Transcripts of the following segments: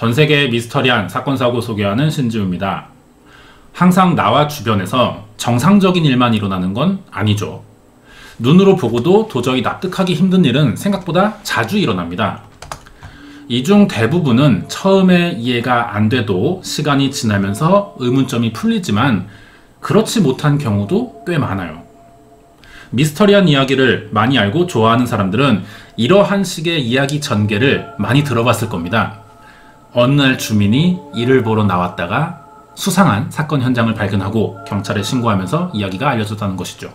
전세계 미스터리한 사건사고 소개하는 신지우입니다. 항상 나와 주변에서 정상적인 일만 일어나는 건 아니죠. 눈으로 보고도 도저히 납득하기 힘든 일은 생각보다 자주 일어납니다. 이 중 대부분은 처음에 이해가 안 돼도 시간이 지나면서 의문점이 풀리지만 그렇지 못한 경우도 꽤 많아요. 미스터리한 이야기를 많이 알고 좋아하는 사람들은 이러한 식의 이야기 전개를 많이 들어봤을 겁니다. 어느 날 주민이 일을 보러 나왔다가 수상한 사건 현장을 발견하고 경찰에 신고하면서 이야기가 알려졌다는 것이죠.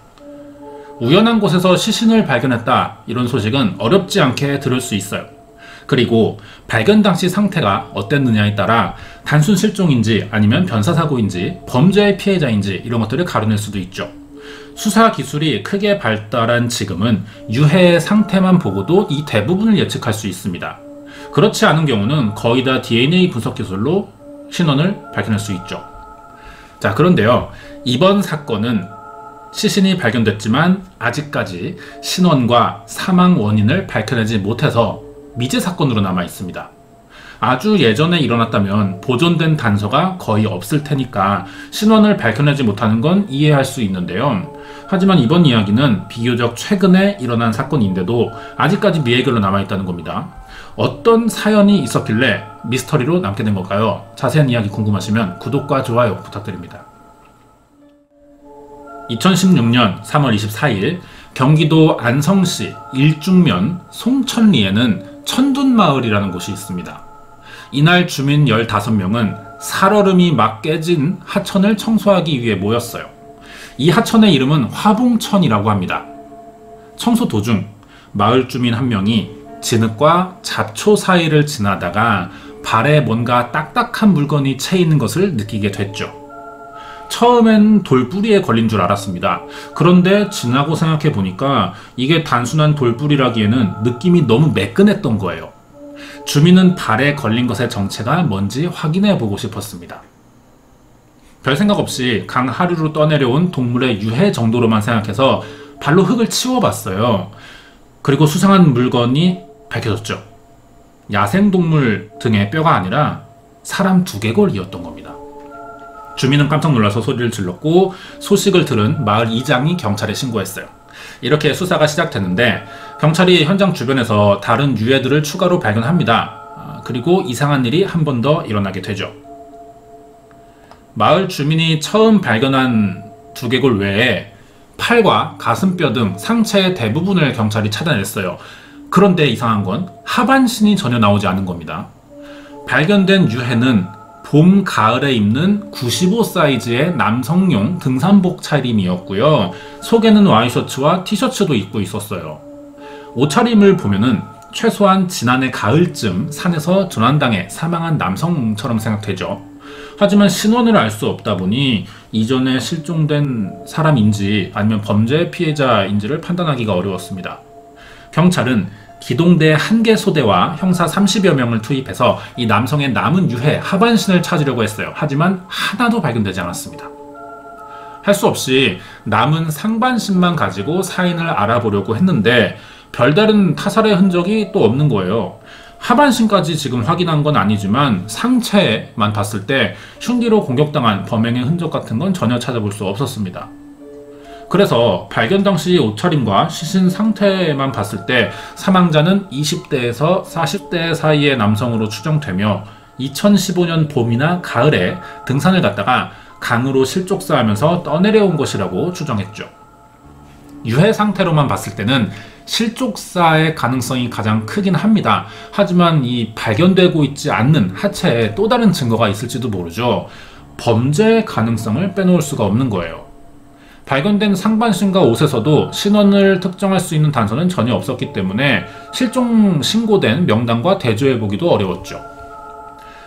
우연한 곳에서 시신을 발견했다, 이런 소식은 어렵지 않게 들을 수 있어요. 그리고 발견 당시 상태가 어땠느냐에 따라 단순 실종인지 아니면 변사사고인지 범죄의 피해자인지 이런 것들을 가려낼 수도 있죠. 수사 기술이 크게 발달한 지금은 유해의 상태만 보고도 이 대부분을 예측할 수 있습니다. 그렇지 않은 경우는 거의 다 DNA 분석 기술로 신원을 밝혀낼 수 있죠. 자, 그런데요, 이번 사건은 시신이 발견됐지만 아직까지 신원과 사망 원인을 밝혀내지 못해서 미제 사건으로 남아 있습니다. 아주 예전에 일어났다면 보존된 단서가 거의 없을 테니까 신원을 밝혀내지 못하는 건 이해할 수 있는데요. 하지만 이번 이야기는 비교적 최근에 일어난 사건인데도 아직까지 미해결로 남아있다는 겁니다. 어떤 사연이 있었길래 미스터리로 남게 된 걸까요? 자세한 이야기 궁금하시면 구독과 좋아요 부탁드립니다. 2016년 3월 24일 경기도 안성시 일중면 송천리에는 천둔마을이라는 곳이 있습니다. 이날 주민 15명은 살얼음이 막 깨진 하천을 청소하기 위해 모였어요. 이 하천의 이름은 화봉천이라고 합니다. 청소 도중 마을 주민 한 명이 진흙과 잡초 사이를 지나다가 발에 뭔가 딱딱한 물건이 채 있는 것을 느끼게 됐죠. 처음엔 돌뿌리에 걸린 줄 알았습니다. 그런데 지나고 생각해 보니까 이게 단순한 돌뿌리라기에는 느낌이 너무 매끈했던 거예요. 주민은 발에 걸린 것의 정체가 뭔지 확인해 보고 싶었습니다. 별 생각 없이 강 하류로 떠내려온 동물의 유해 정도로만 생각해서 발로 흙을 치워봤어요. 그리고 수상한 물건이 밝혀졌죠. 야생동물 등의 뼈가 아니라 사람 두개골이었던 겁니다. 주민은 깜짝 놀라서 소리를 질렀고 소식을 들은 마을 이장이 경찰에 신고했어요. 이렇게 수사가 시작됐는데 경찰이 현장 주변에서 다른 유해들을 추가로 발견합니다. 그리고 이상한 일이 한 번 더 일어나게 되죠. 마을 주민이 처음 발견한 두개골 외에 팔과 가슴뼈 등 상체의 대부분을 경찰이 찾아냈어요. 그런데 이상한 건 하반신이 전혀 나오지 않은 겁니다. 발견된 유해는 봄, 가을에 입는 95 사이즈의 남성용 등산복 차림이었고요. 속에는 와이셔츠와 티셔츠도 입고 있었어요. 옷차림을 보면은 최소한 지난해 가을쯤 산에서 조난당해 사망한 남성처럼 생각되죠. 하지만 신원을 알 수 없다 보니 이전에 실종된 사람인지 아니면 범죄 피해자인지를 판단하기가 어려웠습니다. 경찰은 기동대 1개 소대와 형사 30여 명을 투입해서 이 남성의 남은 유해 하반신을 찾으려고 했어요. 하지만 하나도 발견되지 않았습니다. 할 수 없이 남은 상반신만 가지고 사인을 알아보려고 했는데 별다른 타살의 흔적이 또 없는 거예요. 하반신까지 지금 확인한 건 아니지만 상체만 봤을 때 흉기로 공격당한 범행의 흔적 같은 건 전혀 찾아볼 수 없었습니다. 그래서 발견 당시 옷차림과 시신 상태만 봤을 때 사망자는 20대에서 40대 사이의 남성으로 추정되며 2015년 봄이나 가을에 등산을 갔다가 강으로 실족사하면서 떠내려온 것이라고 추정했죠. 유해 상태로만 봤을 때는 실족사의 가능성이 가장 크긴 합니다. 하지만 이 발견되고 있지 않는 하체에 또 다른 증거가 있을지도 모르죠. 범죄 가능성을 빼놓을 수가 없는 거예요. 발견된 상반신과 옷에서도 신원을 특정할 수 있는 단서는 전혀 없었기 때문에 실종 신고된 명단과 대조해보기도 어려웠죠.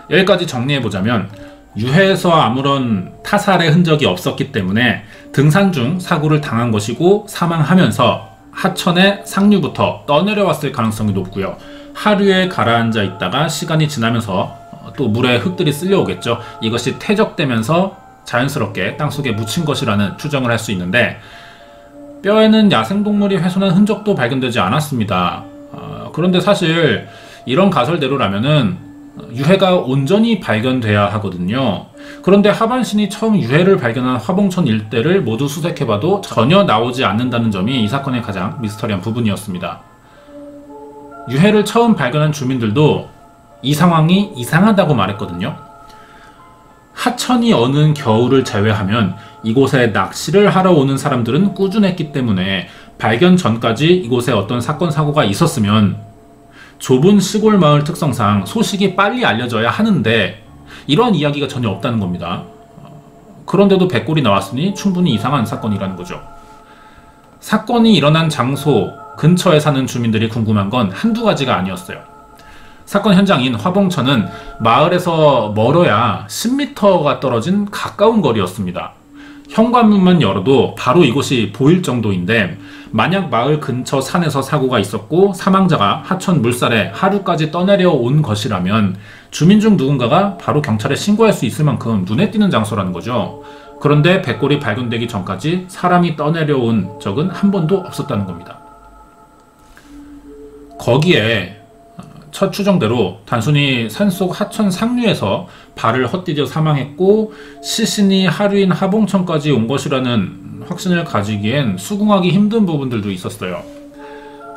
여기까지 정리해보자면 유해에서 아무런 타살의 흔적이 없었기 때문에 등산 중 사고를 당한 것이고 사망하면서 하천의 상류부터 떠내려왔을 가능성이 높고요. 하류에 가라앉아 있다가 시간이 지나면서 또 물에 흙들이 쓸려오겠죠. 이것이 퇴적되면서 자연스럽게 땅속에 묻힌 것이라는 추정을 할 수 있는데 뼈에는 야생동물이 훼손한 흔적도 발견되지 않았습니다. 그런데 사실 이런 가설대로라면은 유해가 온전히 발견돼야 하거든요. 그런데 하반신이 처음 유해를 발견한 화봉천 일대를 모두 수색해봐도 전혀 나오지 않는다는 점이 이 사건의 가장 미스터리한 부분이었습니다. 유해를 처음 발견한 주민들도 이 상황이 이상하다고 말했거든요. 하천이 어는 겨울을 제외하면 이곳에 낚시를 하러 오는 사람들은 꾸준했기 때문에 발견 전까지 이곳에 어떤 사건 사고가 있었으면 좁은 시골 마을 특성상 소식이 빨리 알려져야 하는데 이런 이야기가 전혀 없다는 겁니다. 그런데도 백골이 나왔으니 충분히 이상한 사건이라는 거죠. 사건이 일어난 장소 근처에 사는 주민들이 궁금한 건 한두 가지가 아니었어요. 사건 현장인 화봉천은 마을에서 멀어야 10m가 떨어진 가까운 거리였습니다. 현관문만 열어도 바로 이곳이 보일 정도인데 만약 마을 근처 산에서 사고가 있었고 사망자가 하천 물살에 하류까지 떠내려 온 것이라면 주민 중 누군가가 바로 경찰에 신고할 수 있을 만큼 눈에 띄는 장소라는 거죠. 그런데 백골이 발견되기 전까지 사람이 떠내려온 적은 한 번도 없었다는 겁니다. 거기에 첫 추정대로 단순히 산속 하천 상류에서 발을 헛디뎌 사망했고 시신이 하류인 하봉천까지 온 것이라는 확신을 가지기엔 수긍하기 힘든 부분들도 있었어요.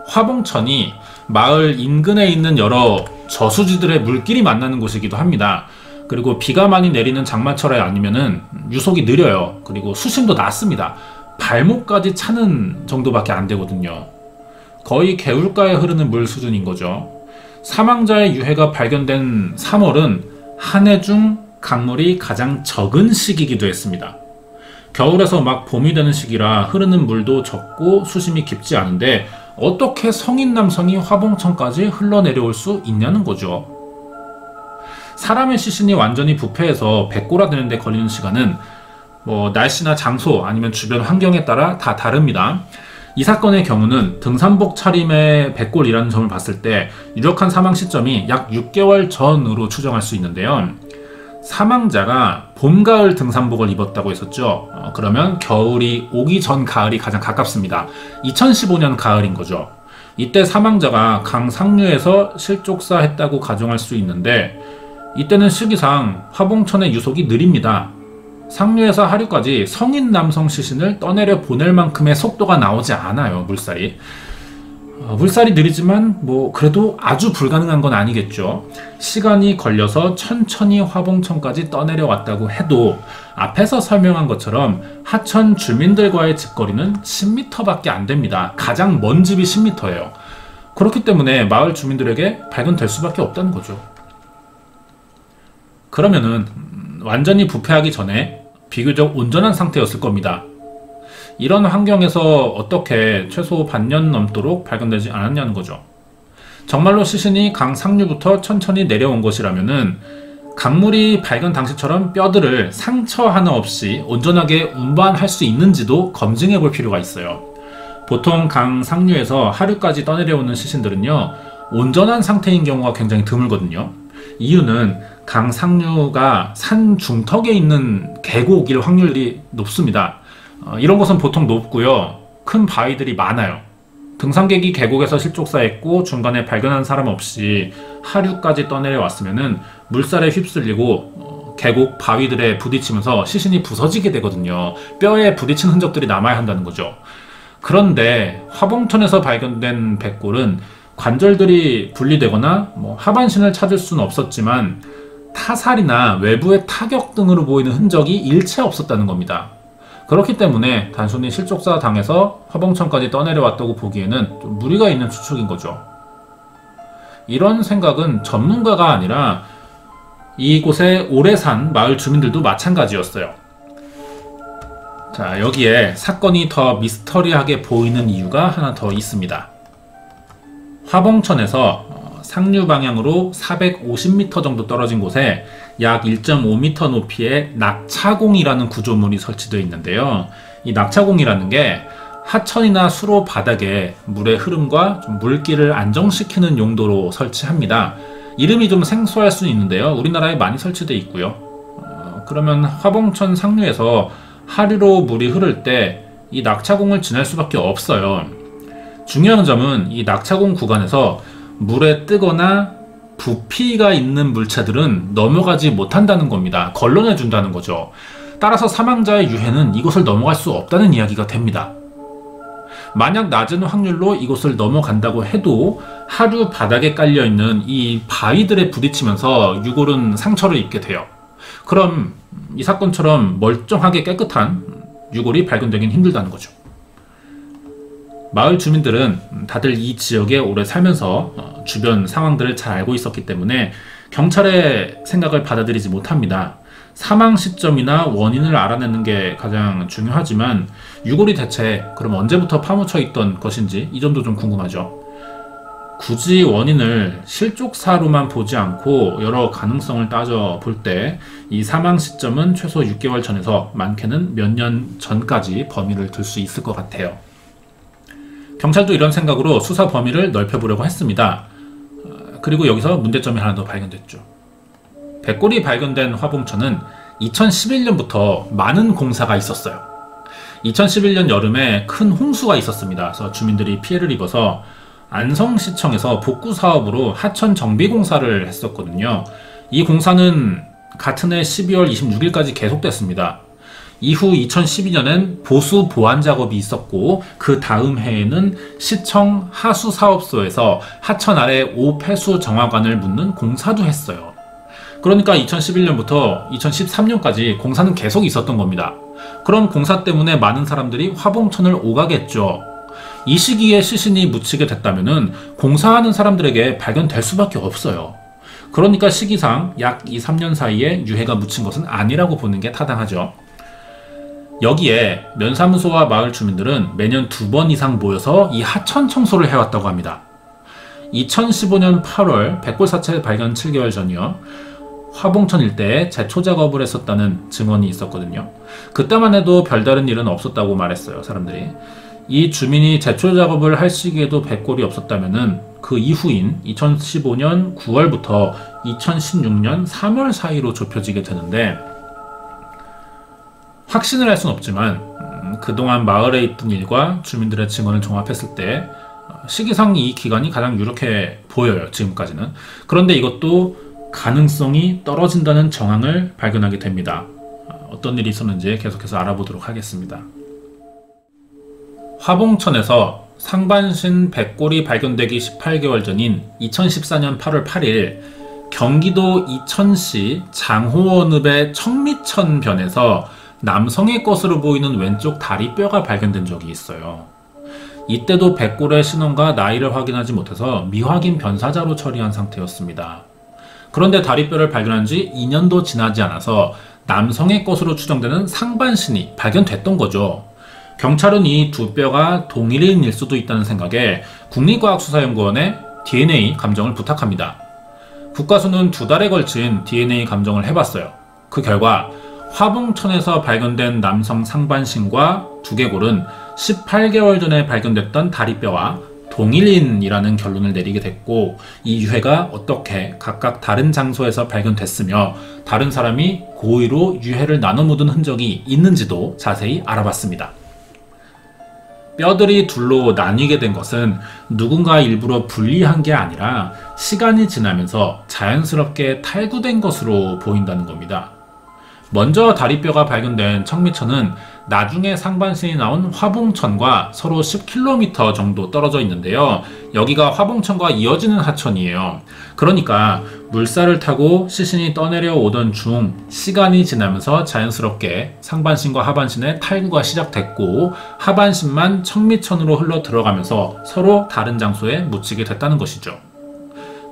화봉천이 마을 인근에 있는 여러 저수지들의 물길이 만나는 곳이기도 합니다. 그리고 비가 많이 내리는 장마철에 아니면은 유속이 느려요. 그리고 수심도 낮습니다. 발목까지 차는 정도밖에 안 되거든요. 거의 개울가에 흐르는 물 수준인 거죠. 사망자의 유해가 발견된 3월은 한 해 중 강물이 가장 적은 시기이기도 했습니다. 겨울에서 막 봄이 되는 시기라 흐르는 물도 적고 수심이 깊지 않은데 어떻게 성인 남성이 화봉천까지 흘러내려올 수 있냐는 거죠. 사람의 시신이 완전히 부패해서 백골화되는 데 걸리는 시간은 날씨나 장소 아니면 주변 환경에 따라 다 다릅니다. 이 사건의 경우는 등산복 차림의 백골이라는 점을 봤을 때 유력한 사망 시점이 약 6개월 전으로 추정할 수 있는데요. 사망자가 봄, 가을 등산복을 입었다고 했었죠. 그러면 겨울이 오기 전 가을이 가장 가깝습니다. 2015년 가을인 거죠. 이때 사망자가 강 상류에서 실족사했다고 가정할 수 있는데 이때는 시기상 화봉천의 유속이 느립니다. 상류에서 하류까지 성인 남성 시신을 떠내려 보낼 만큼의 속도가 나오지 않아요. 물살이 느리지만 그래도 아주 불가능한 건 아니겠죠. 시간이 걸려서 천천히 화봉천까지 떠내려 왔다고 해도 앞에서 설명한 것처럼 하천 주민들과의 집거리는 10m밖에 안 됩니다. 가장 먼 집이 10m예요. 그렇기 때문에 마을 주민들에게 발견될 수밖에 없다는 거죠. 그러면은 완전히 부패하기 전에 비교적 온전한 상태였을 겁니다. 이런 환경에서 어떻게 최소 반년 넘도록 발견되지 않았냐는 거죠. 정말로 시신이 강 상류부터 천천히 내려온 것이라면은 강물이 발견 당시처럼 뼈들을 상처 하나 없이 온전하게 운반할 수 있는지도 검증해 볼 필요가 있어요. 보통 강 상류에서 하류까지 떠내려오는 시신들은요, 온전한 상태인 경우가 굉장히 드물거든요. 이유는 강 상류가 산 중턱에 있는 계곡일 확률이 높습니다. 이런 곳은 보통 높고요. 큰 바위들이 많아요. 등산객이 계곡에서 실족사했고 중간에 발견한 사람 없이 하류까지 떠내려 왔으면은 물살에 휩쓸리고 계곡 바위들에 부딪히면서 시신이 부서지게 되거든요. 뼈에 부딪힌 흔적들이 남아야 한다는 거죠. 그런데 화봉천에서 발견된 백골은 관절들이 분리되거나 하반신을 찾을 수는 없었지만 타살이나 외부의 타격 등으로 보이는 흔적이 일체 없었다는 겁니다. 그렇기 때문에 단순히 실족사 당해서 화봉천까지 떠내려왔다고 보기에는 좀 무리가 있는 추측인 거죠. 이런 생각은 전문가가 아니라 이곳에 오래 산 마을 주민들도 마찬가지였어요. 자, 여기에 사건이 더 미스터리하게 보이는 이유가 하나 더 있습니다. 화봉천에서 상류 방향으로 450m 정도 떨어진 곳에 약 1.5m 높이의 낙차공이라는 구조물이 설치되어 있는데요. 이 낙차공이라는 게 하천이나 수로 바닥에 물의 흐름과 좀 물길을 안정시키는 용도로 설치합니다. 이름이 좀 생소할 수는 있는데요. 우리나라에 많이 설치되어 있고요. 그러면 화봉천 상류에서 하류로 물이 흐를 때 이 낙차공을 지날 수밖에 없어요. 중요한 점은 이 낙차공 구간에서 물에 뜨거나 부피가 있는 물체들은 넘어가지 못한다는 겁니다. 걸러내 준다는 거죠. 따라서 사망자의 유해는 이곳을 넘어갈 수 없다는 이야기가 됩니다. 만약 낮은 확률로 이곳을 넘어간다고 해도 하류 바닥에 깔려있는 이 바위들에 부딪히면서 유골은 상처를 입게 돼요. 그럼 이 사건처럼 멀쩡하게 깨끗한 유골이 발견되긴 힘들다는 거죠. 마을 주민들은 다들 이 지역에 오래 살면서 주변 상황들을 잘 알고 있었기 때문에 경찰의 생각을 받아들이지 못합니다. 사망 시점이나 원인을 알아내는 게 가장 중요하지만 유골이 대체 그럼 언제부터 파묻혀 있던 것인지 이 점도 좀 궁금하죠. 굳이 원인을 실족사로만 보지 않고 여러 가능성을 따져 볼 때 이 사망 시점은 최소 6개월 전에서 많게는 몇 년 전까지 범위를 둘 수 있을 것 같아요. 경찰도 이런 생각으로 수사 범위를 넓혀보려고 했습니다. 그리고 여기서 문제점이 하나 더 발견됐죠. 백골이 발견된 화봉천은 2011년부터 많은 공사가 있었어요. 2011년 여름에 큰 홍수가 있었습니다. 그래서 주민들이 피해를 입어서 안성시청에서 복구 사업으로 하천 정비 공사를 했었거든요. 이 공사는 같은 해 12월 26일까지 계속됐습니다. 이후 2012년엔 보수 보완 작업이 있었고 그 다음 해에는 시청 하수사업소에서 하천 아래 5폐수 정화관을 묻는 공사도 했어요. 그러니까 2011년부터 2013년까지 공사는 계속 있었던 겁니다. 그럼 공사 때문에 많은 사람들이 화봉천을 오가겠죠. 이 시기에 시신이 묻히게 됐다면 공사하는 사람들에게 발견될 수밖에 없어요. 그러니까 시기상 약 2-3년 사이에 유해가 묻힌 것은 아니라고 보는 게 타당하죠. 여기에 면사무소와 마을 주민들은 매년 2번 이상 모여서 이 하천 청소를 해왔다고 합니다. 2015년 8월 백골사체 발견 7개월 전이요. 화봉천 일대에 제초 작업을 했었다는 증언이 있었거든요. 그때만 해도 별다른 일은 없었다고 말했어요, 사람들이. 이 주민이 제초 작업을 할 시기에도 백골이 없었다면은 그 이후인 2015년 9월부터 2016년 3월 사이로 좁혀지게 되는데 확신을 할 수는 없지만 그동안 마을에 있던 일과 주민들의 증언을 종합했을 때 시기상 이 기간이 가장 유력해 보여요, 지금까지는. 그런데 이것도 가능성이 떨어진다는 정황을 발견하게 됩니다. 어떤 일이 있었는지 계속해서 알아보도록 하겠습니다. 화봉천에서 상반신 백골이 발견되기 18개월 전인 2014년 8월 8일 경기도 이천시 장호원읍의 청미천 변에서 남성의 것으로 보이는 왼쪽 다리뼈가 발견된 적이 있어요. 이때도 백골의 신원과 나이를 확인하지 못해서 미확인 변사자로 처리한 상태였습니다. 그런데 다리뼈를 발견한 지 2년도 지나지 않아서 남성의 것으로 추정되는 상반신이 발견됐던 거죠. 경찰은 이 두 뼈가 동일인일 수도 있다는 생각에 국립과학수사연구원에 DNA 감정을 부탁합니다. 국과수는 2달에 걸친 DNA 감정을 해봤어요. 그 결과 화봉천에서 발견된 남성 상반신과 두개골은 18개월 전에 발견됐던 다리뼈와 동일인이라는 결론을 내리게 됐고 이 유해가 어떻게 각각 다른 장소에서 발견됐으며 다른 사람이 고의로 유해를 나눠 묻은 흔적이 있는지도 자세히 알아봤습니다. 뼈들이 둘로 나뉘게 된 것은 누군가 일부러 분리한 게 아니라 시간이 지나면서 자연스럽게 탈구된 것으로 보인다는 겁니다. 먼저 다리뼈가 발견된 청미천은 나중에 상반신이 나온 화봉천과 서로 10km 정도 떨어져 있는데요. 여기가 화봉천과 이어지는 하천이에요. 그러니까 물살을 타고 시신이 떠내려 오던 중 시간이 지나면서 자연스럽게 상반신과 하반신의 탈구가 시작됐고 하반신만 청미천으로 흘러 들어가면서 서로 다른 장소에 묻히게 됐다는 것이죠.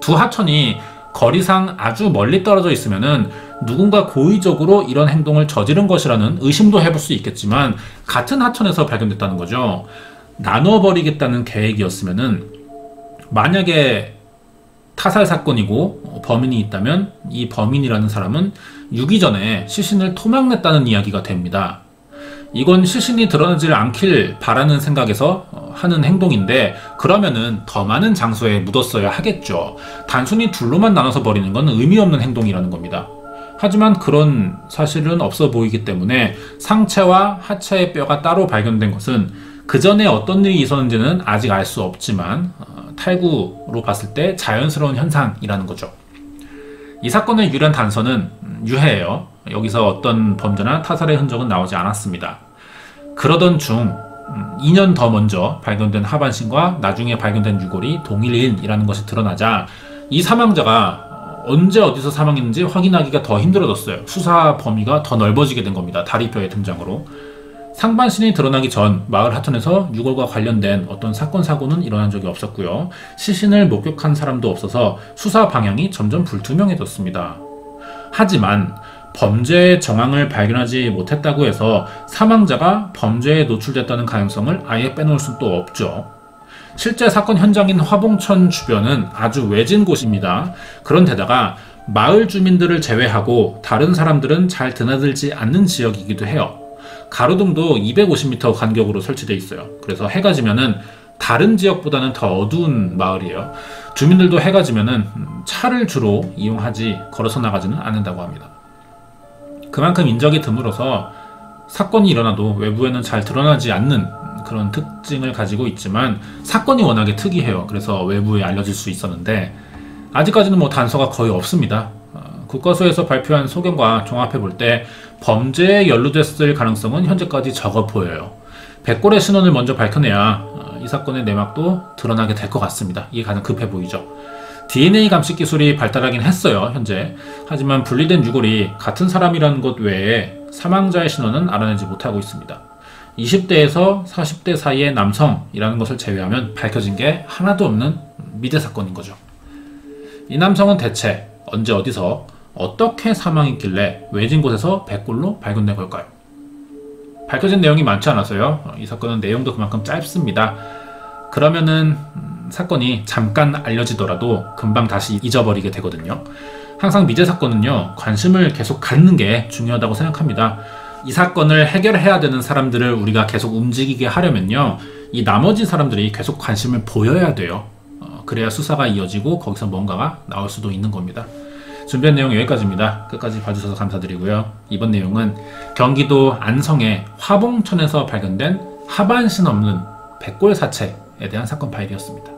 두 하천이 거리상 아주 멀리 떨어져 있으면은 누군가 고의적으로 이런 행동을 저지른 것이라는 의심도 해볼 수 있겠지만 같은 하천에서 발견됐다는 거죠. 나눠버리겠다는 계획이었으면은 만약에 타살 사건이고 범인이 있다면 이 범인이라는 사람은 6일 전에 시신을 토막냈다는 이야기가 됩니다. 이건 시신이 드러나지 않길 바라는 생각에서 하는 행동인데 그러면은 더 많은 장소에 묻었어야 하겠죠. 단순히 둘로만 나눠서 버리는 건 의미 없는 행동이라는 겁니다. 하지만 그런 사실은 없어 보이기 때문에 상체와 하체의 뼈가 따로 발견된 것은 그 전에 어떤 일이 있었는지는 아직 알 수 없지만 탈구로 봤을 때 자연스러운 현상이라는 거죠. 이 사건의 유일한 단서는 유해예요. 여기서 어떤 범죄나 타살의 흔적은 나오지 않았습니다. 그러던 중 2년 더 먼저 발견된 하반신과 나중에 발견된 유골이 동일인이라는 것이 드러나자 이 사망자가 언제 어디서 사망했는지 확인하기가 더 힘들어졌어요. 수사 범위가 더 넓어지게 된 겁니다. 다리뼈의 등장으로. 상반신이 드러나기 전 마을 하천에서 유골과 관련된 어떤 사건 사고는 일어난 적이 없었고요. 시신을 목격한 사람도 없어서 수사 방향이 점점 불투명해졌습니다. 하지만 범죄의 정황을 발견하지 못했다고 해서 사망자가 범죄에 노출됐다는 가능성을 아예 빼놓을 수는 또 없죠. 실제 사건 현장인 화봉천 주변은 아주 외진 곳입니다. 그런데다가 마을 주민들을 제외하고 다른 사람들은 잘 드나들지 않는 지역이기도 해요. 가로등도 250m 간격으로 설치되어 있어요. 그래서 해가 지면은 다른 지역보다는 더 어두운 마을이에요. 주민들도 해가 지면은 차를 주로 이용하지 걸어서 나가지는 않는다고 합니다. 그만큼 인적이 드물어서 사건이 일어나도 외부에는 잘 드러나지 않는 그런 특징을 가지고 있지만 사건이 워낙에 특이해요. 그래서 외부에 알려질 수 있었는데 아직까지는 뭐 단서가 거의 없습니다. 국과수에서 발표한 소견과 종합해 볼 때 범죄에 연루됐을 가능성은 현재까지 적어 보여요. 백골의 신원을 먼저 밝혀내야 이 사건의 내막도 드러나게 될 것 같습니다. 이게 가장 급해 보이죠. DNA 감식 기술이 발달하긴 했어요, 현재. 하지만 분리된 유골이 같은 사람이라는 것 외에 사망자의 신원은 알아내지 못하고 있습니다. 20대에서 40대 사이의 남성이라는 것을 제외하면 밝혀진 게 하나도 없는 미제 사건인 거죠. 이 남성은 대체 언제 어디서 어떻게 사망했길래 외진 곳에서 백골로 발견된 걸까요? 밝혀진 내용이 많지 않아서요. 이 사건은 내용도 그만큼 짧습니다. 그러면은 사건이 잠깐 알려지더라도 금방 다시 잊어버리게 되거든요. 항상 미제 사건은요, 관심을 계속 갖는 게 중요하다고 생각합니다. 이 사건을 해결해야 되는 사람들을 우리가 계속 움직이게 하려면요, 이 나머지 사람들이 계속 관심을 보여야 돼요. 그래야 수사가 이어지고 거기서 뭔가가 나올 수도 있는 겁니다. 준비한 내용 여기까지입니다. 끝까지 봐주셔서 감사드리고요. 이번 내용은 경기도 안성의 화봉천에서 발견된 하반신 없는 백골 사체에 대한 사건 파일이었습니다.